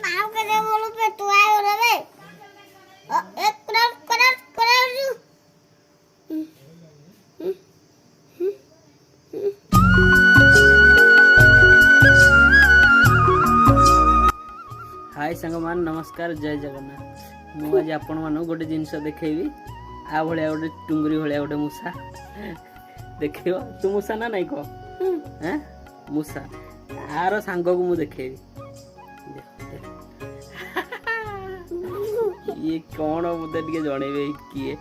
माँ के दे बोलो पे तू आए हो रे एक करा जो हाय संगमान नमस्कार जय जगन्नाथ मु आज आपण मानू गोटे जिनस देखैबी आ भलिया गोटे टुंगरी भलिया गोटे मूसा देखियो तू मूसा ना नहीं को हैं मूसा आरो सांग को मु देखैबी ये कौन मुझे टिके जणेबे किए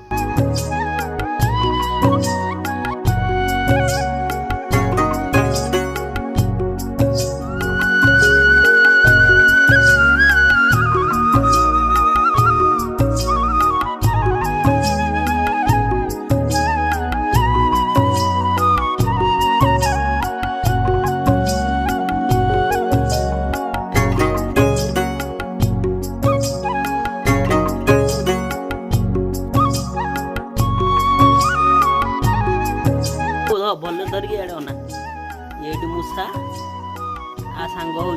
भल धरिकी आड़ ना ये मूसा आ सांग हूँ